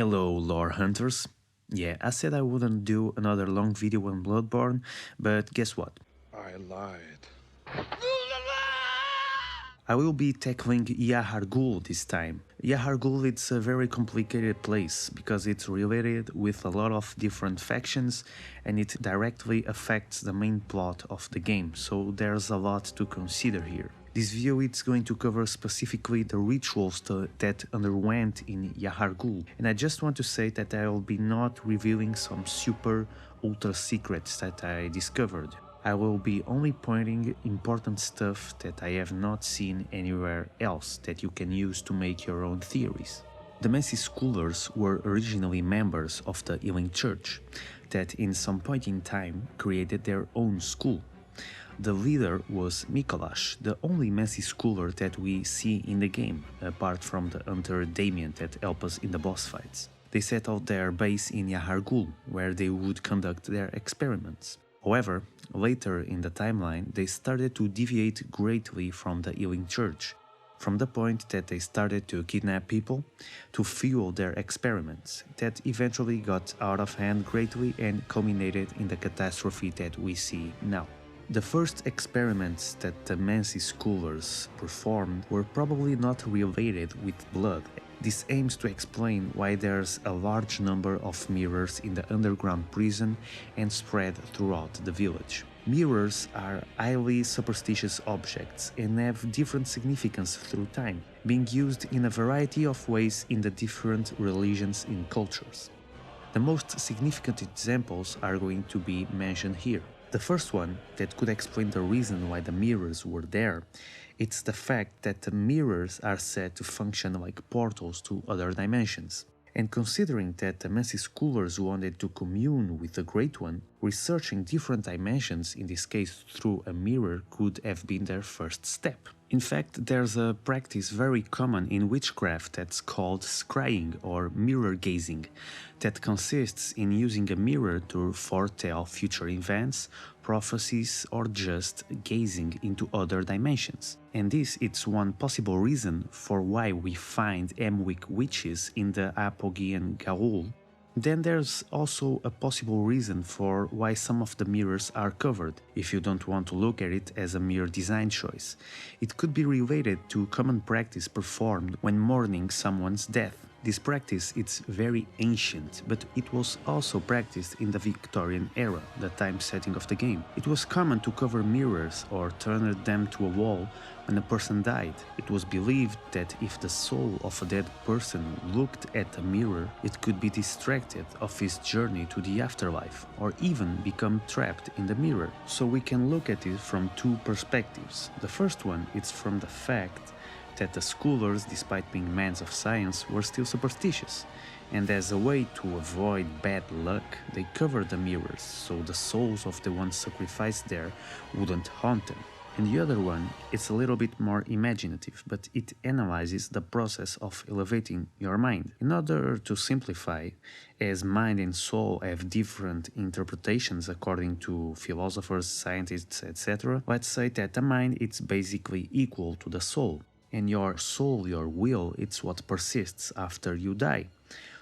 Hello lore hunters. Yeah, I said I wouldn't do another long video on Bloodborne, but guess what? I lied. I will be tackling Yahar'gul this time. Yahar'gul is a very complicated place because it's related with a lot of different factions and it directly affects the main plot of the game, so there's a lot to consider here. This video is going to cover specifically the rituals that underwent in Yahar'gul, and I just want to say that I will be not revealing some super ultra secrets that I discovered. I will be only pointing important stuff that I have not seen anywhere else that you can use to make your own theories. The Messy Schoolers were originally members of the Healing Church that in some point in time created their own school. The leader was Micolash, the only Messy Schooler that we see in the game, apart from the Hunter Damien that help us in the boss fights. They set out their base in Yahar'gul, where they would conduct their experiments. However, later in the timeline, they started to deviate greatly from the Healing Church, from the point that they started to kidnap people to fuel their experiments, that eventually got out of hand greatly and culminated in the catastrophe that we see now. The first experiments that the Messy Schoolers performed were probably not related with blood. This aims to explain why there's a large number of mirrors in the underground prison and spread throughout the village. Mirrors are highly superstitious objects and have different significance through time, being used in a variety of ways in the different religions and cultures. The most significant examples are going to be mentioned here. The first one, that could explain the reason why the mirrors were there, it's the fact that the mirrors are said to function like portals to other dimensions. And considering that the Messy Schoolers wanted to commune with the Great One, researching different dimensions, in this case through a mirror, could have been their first step. In fact, there's a practice very common in witchcraft that's called scrying or mirror gazing, that consists in using a mirror to foretell future events, prophecies, or just gazing into other dimensions. And this is one possible reason for why we find Amygdala witches in the Apogean Gaul. Then there's also a possible reason for why some of the mirrors are covered, if you don't want to look at it as a mere design choice. It could be related to common practice performed when mourning someone's death. This practice is very ancient, but it was also practiced in the Victorian era, the time setting of the game. It was common to cover mirrors or turn them to a wall when a person died. It was believed that if the soul of a dead person looked at a mirror, it could be distracted of his journey to the afterlife, or even become trapped in the mirror. So we can look at it from two perspectives. The first one is from the fact that the schoolers, despite being men of science, were still superstitious, and as a way to avoid bad luck, they covered the mirrors so the souls of the ones sacrificed there wouldn't haunt them. And the other one, it's a little bit more imaginative, but it analyzes the process of elevating your mind. In order to simplify, as mind and soul have different interpretations according to philosophers, scientists, etc., let's say that the mind is basically equal to the soul. And your soul, your will, it's what persists after you die.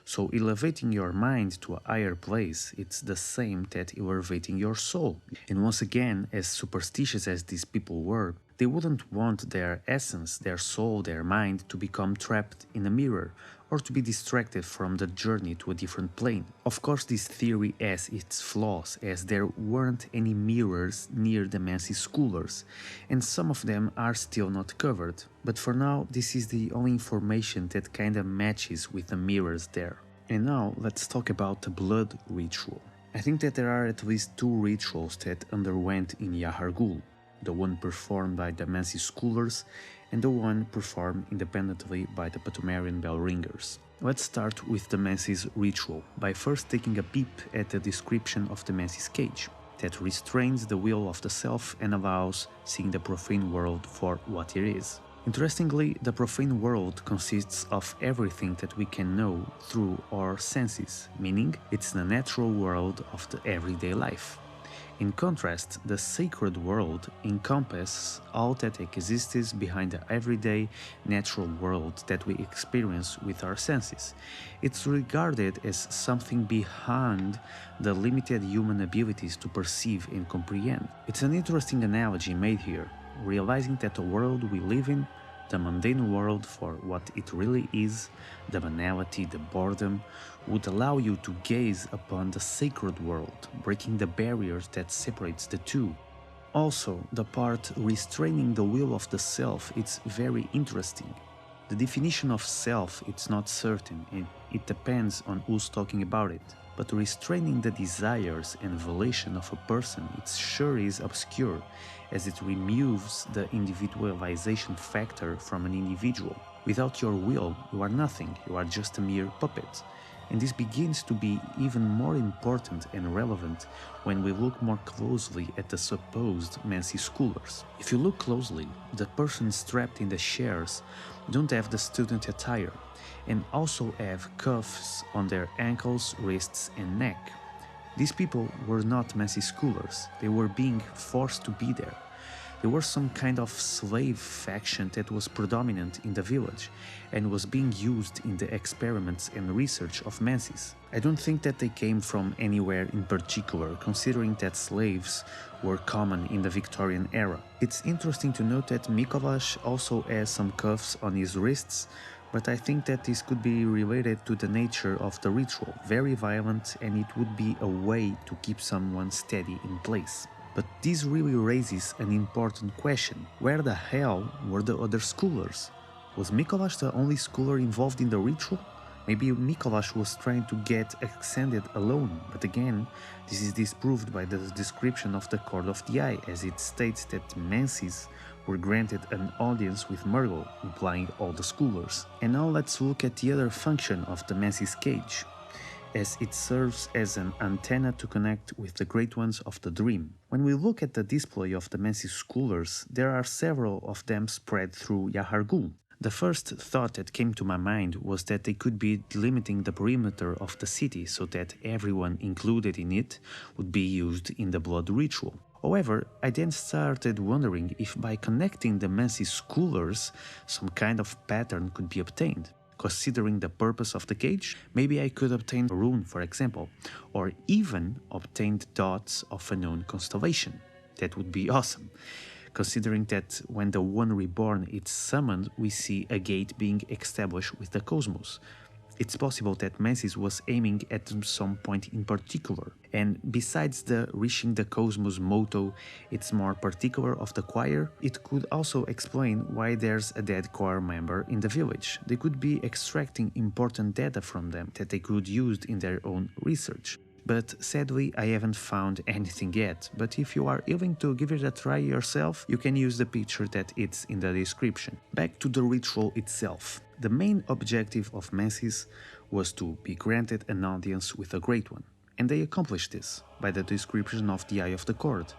So elevating your mind to a higher place, it's the same that elevating your soul. And once again, as superstitious as these people were, they wouldn't want their essence, their soul, their mind to become trapped in a mirror or to be distracted from the journey to a different plane. Of course, this theory has its flaws, as there weren't any mirrors near the Messy Schoolers, and some of them are still not covered. But for now, this is the only information that kinda matches with the mirrors there. And now, let's talk about the blood ritual. I think that there are at least two rituals that underwent in Yahar'gul. The one performed by the Messy Schoolers and the one performed independently by the Ptolemaic bell ringers. Let's start with the Messy's ritual by first taking a peep at the description of the Messy's cage, that restrains the will of the self and allows seeing the profane world for what it is. Interestingly, the profane world consists of everything that we can know through our senses, meaning it's the natural world of the everyday life. In contrast, the sacred world encompasses all that exists behind the everyday natural world that we experience with our senses. It's regarded as something beyond the limited human abilities to perceive and comprehend. It's an interesting analogy made here, realizing that the world we live in, the mundane world for what it really is, the banality, the boredom, would allow you to gaze upon the sacred world, breaking the barriers that separates the two. Also, the part restraining the will of the self is very interesting. The definition of self is not certain and it depends on who's talking about it. But restraining the desires and volition of a person it sure is obscure, as it removes the individualization factor from an individual. Without your will, you are nothing, you are just a mere puppet. And this begins to be even more important and relevant when we look more closely at the supposed Mansi schoolers. If you look closely, the persons strapped in the chairs don't have the student attire, and also have cuffs on their ankles, wrists and neck. These people were not Mansi schoolers, they were being forced to be there. They were some kind of slave faction that was predominant in the village and was being used in the experiments and research of Mansis. I don't think that they came from anywhere in particular, considering that slaves were common in the Victorian era. It's interesting to note that Micolash also has some cuffs on his wrists, but I think that this could be related to the nature of the ritual, very violent, and it would be a way to keep someone steady in place. But this really raises an important question. Where the hell were the other schoolers? Was Micolash the only schooler involved in the ritual? Maybe Micolash was trying to get ascended alone, but again, this is disproved by the description of the Court of the Eye, as it states that Mansis were granted an audience with Murgle, implying all the schoolers. And now let's look at the other function of the Mansis cage, as it serves as an antenna to connect with the Great Ones of the Dream. When we look at the display of the Mansis schoolers, there are several of them spread through Yahar'gul. The first thought that came to my mind was that they could be delimiting the perimeter of the city so that everyone included in it would be used in the blood ritual. However, I then started wondering if by connecting the Mansis schoolers, some kind of pattern could be obtained. Considering the purpose of the cage, maybe I could obtain a rune, for example, or even obtain the dots of a known constellation. That would be awesome, considering that when the one Reborn is summoned, we see a gate being established with the cosmos. It's possible that Mansis was aiming at some point in particular, and besides the reaching the cosmos motto, it's more particular of the choir, it could also explain why there's a dead choir member in the village. They could be extracting important data from them that they could use in their own research. But sadly, I haven't found anything yet, but if you are willing to give it a try yourself, you can use the picture that it's in the description. Back to the ritual itself. The main objective of Mansis was to be granted an audience with a Great One, and they accomplished this by the description of the Eye of the Court.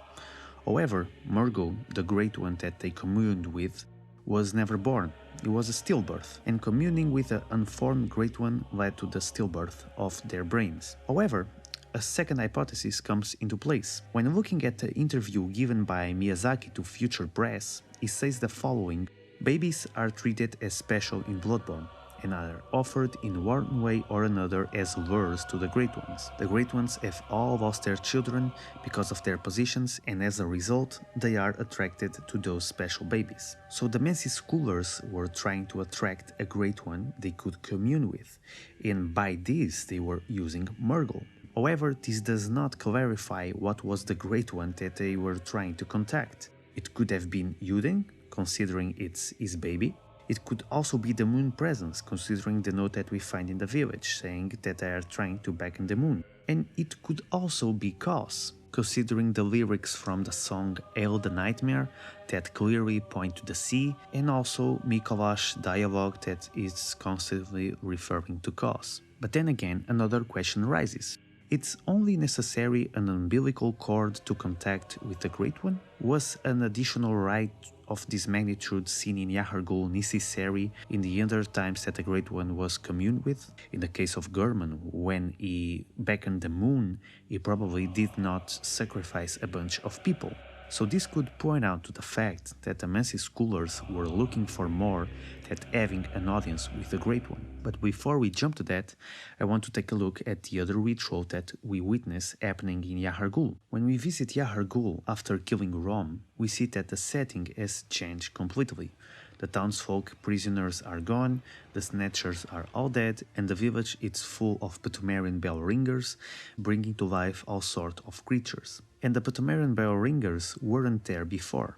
However, Murgle, the Great One that they communed with, was never born. It was a stillbirth, and communing with an unformed Great One led to the stillbirth of their brains. However, a second hypothesis comes into place. When looking at the interview given by Miyazaki to Future Press, he says the following: "Babies are treated as special in Bloodborne, and are offered in one way or another as lures to the Great Ones. The Great Ones have all lost their children because of their positions, and as a result, they are attracted to those special babies." So the Mansis schoolers were trying to attract a Great One they could commune with, and by this they were using Murgle. However, this does not clarify what was the Great One that they were trying to contact. It could have been Yuden, considering it's his baby. It could also be the Moon Presence, considering the note that we find in the village, saying that they are trying to beckon the moon. And it could also be Cos, considering the lyrics from the song Hail the Nightmare that clearly point to the sea, and also Micolash dialogue that is constantly referring to Cos. But then again, another question rises. It's only necessary an umbilical cord to contact with the Great One? Was an additional rite of this magnitude seen in Yahar'gul necessary in the other times that the Great One was communed with? In the case of Gurman, when he beckoned the moon, he probably did not sacrifice a bunch of people. So this could point out to the fact that the Mansi scholars were looking for more than having an audience with the Great One. But before we jump to that, I want to take a look at the other ritual that we witness happening in Yahar'gul. When we visit Yahar'gul after killing Rom, we see that the setting has changed completely. The townsfolk prisoners are gone, the snatchers are all dead, and the village is full of Pthumerian bell ringers, bringing to life all sorts of creatures. And the Pthumerian bell ringers weren't there before.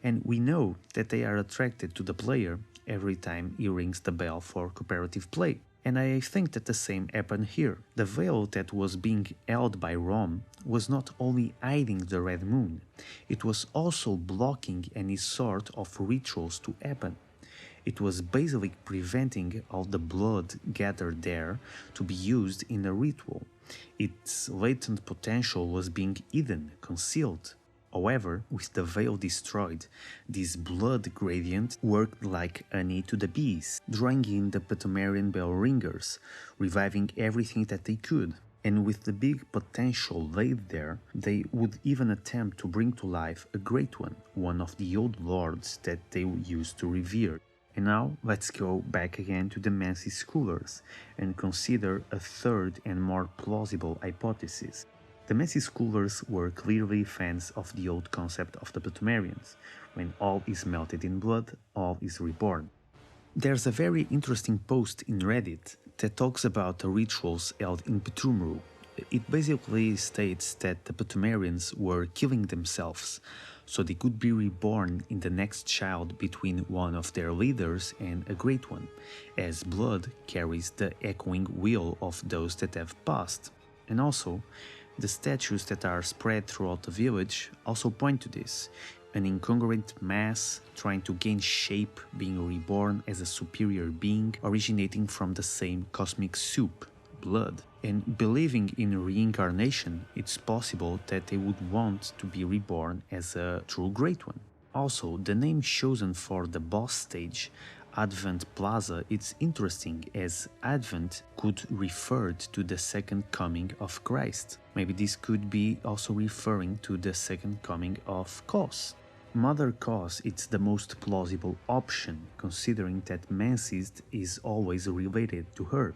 And we know that they are attracted to the player every time he rings the bell for cooperative play. And I think that the same happened here. The veil that was being held by Rom was not only hiding the red moon, it was also blocking any sort of rituals to happen. It was basically preventing all the blood gathered there to be used in a ritual. Its latent potential was being hidden, concealed. However, with the veil destroyed, this blood gradient worked like honey to the bees, drawing in the Pthumerian bell ringers, reviving everything that they could. And with the big potential laid there, they would even attempt to bring to life a great one of the old lords that they used to revere. And now let's go back again to the Mansi scholars and consider a third and more plausible hypothesis. The Mansi scholars were clearly fans of the old concept of the Pthumerians. When all is melted in blood, all is reborn. There's a very interesting post in Reddit that talks about the rituals held in Pthumru. It basically states that the Pthumerians were killing themselves, so they could be reborn in the next child between one of their leaders and a great one, as blood carries the echoing will of those that have passed. And also, the statues that are spread throughout the village also point to this. An incongruent mass trying to gain shape, being reborn as a superior being originating from the same cosmic soup, blood. And believing in reincarnation, it's possible that they would want to be reborn as a true great one. Also, the name chosen for the boss stage, Advent Plaza, it's interesting as Advent could refer to the second coming of Christ. Maybe this could be also referring to the second coming of Kos. Mother Kos, it's the most plausible option, considering that Mansi is always related to her.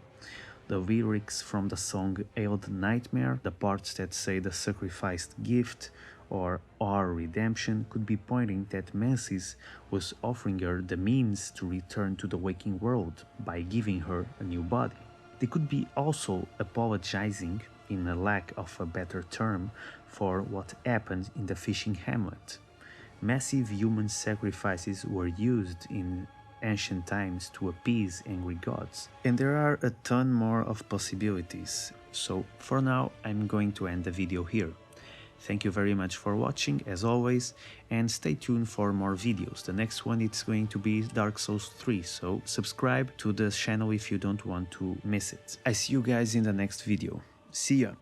The lyrics from the song Hailed Nightmare, the parts that say the sacrificed gift, or our redemption could be pointing that Mansi was offering her the means to return to the waking world by giving her a new body. They could be also apologizing, in a lack of a better term, for what happened in the fishing hamlet. Massive human sacrifices were used in ancient times to appease angry gods. And there are a ton more of possibilities. So for now, I'm going to end the video here. Thank you very much for watching, as always, and stay tuned for more videos. The next one it's going to be Dark Souls 3, so subscribe to the channel if you don't want to miss it. I see you guys in the next video. See ya!